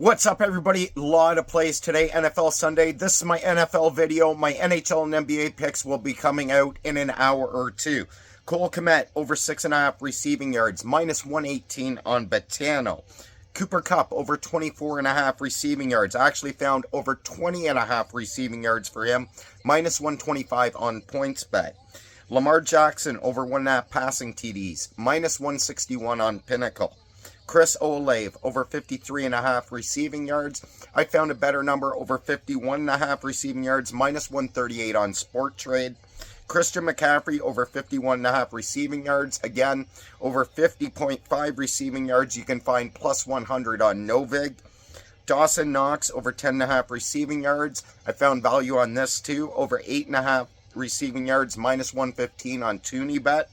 What's up, everybody? Lot of plays today, NFL Sunday. This is my NFL video. My NHL and NBA picks will be coming out in an hour or two. Cole Kmet over 6.5 receiving yards, minus 118 on Betano. Cooper Kupp over 24.5 receiving yards. I actually found over 20.5 receiving yards for him, minus 125 on PointsBet. Lamar Jackson over 1.5 passing TDs, minus 161 on Pinnacle. Chris Olave over 53.5 receiving yards. I found a better number, over 51.5 receiving yards, minus 138 on Sport Trade. Christian McCaffrey over 51.5 receiving yards. Again, over 50.5 receiving yards. You can find plus 100 on Novig. Dawson Knox over 10.5 receiving yards. I found value on this too. Over 8.5 receiving yards, minus 115 on TuneBet.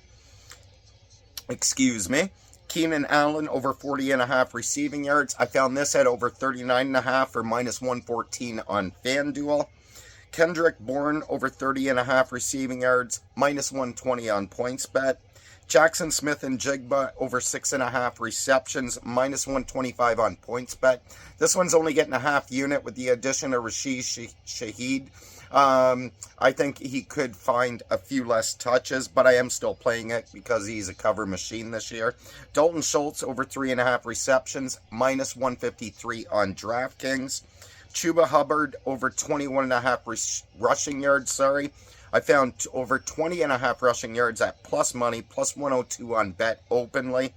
Excuse me. Keenan Allen over 40.5 receiving yards. I found this at over 39.5 for minus 114 on FanDuel. Kendrick Bourne over 30.5 receiving yards, minus 120 on PointsBet. Jackson Smith and Jigba over 6.5 receptions, minus 125 on PointsBet. This one's only getting a half unit with the addition of Rashid Shaheed. I think he could find a few less touches, but I am still playing it because he's a cover machine this year. Dalton Schultz over 3.5 receptions, minus 153 on DraftKings. Chuba Hubbard over 21.5 rushing yards, I found over 20.5 rushing yards at plus money, plus 102 on Bet Openly.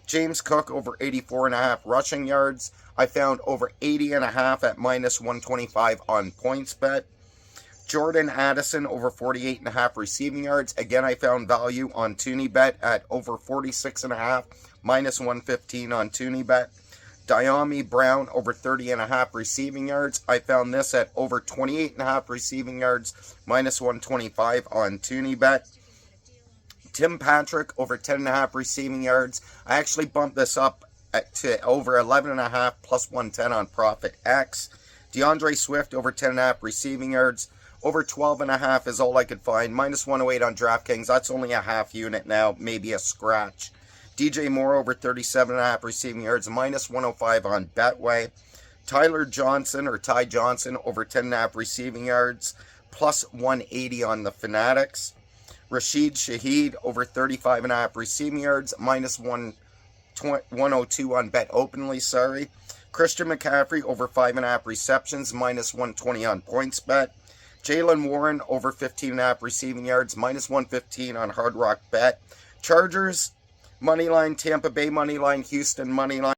James Cook over 84.5 rushing yards. I found over 80.5 at minus 125 on PointsBet. Jordan Addison over 48.5 receiving yards. Again, I found value on TuneBet at over 46.5, minus 115 on TuneBet. Diami Brown over 30.5 receiving yards. I found this at over 28.5 receiving yards, minus 125 on TuneBet. Tim Patrick over 10.5 receiving yards. I actually bumped this up to over 11.5, plus 110 on Profit X. DeAndre Swift over 10.5 receiving yards. Over 12.5 is all I could find. Minus 108 on DraftKings. That's only a half unit now, maybe a scratch. DJ Moore over 37.5 receiving yards. Minus 105 on Betway. Tyler Johnson or Ty Johnson over 10.5 receiving yards. Plus 180 on the Fanatics. Rashid Shaheed over 35.5 receiving yards. Minus 102 on Bet Openly, Christian McCaffrey over 5.5 receptions. Minus 120 on PointsBet. Jaylen Warren over 15.5 receiving yards, minus 115 on Hard Rock Bet. Chargers, moneyline, Tampa Bay moneyline, Houston moneyline.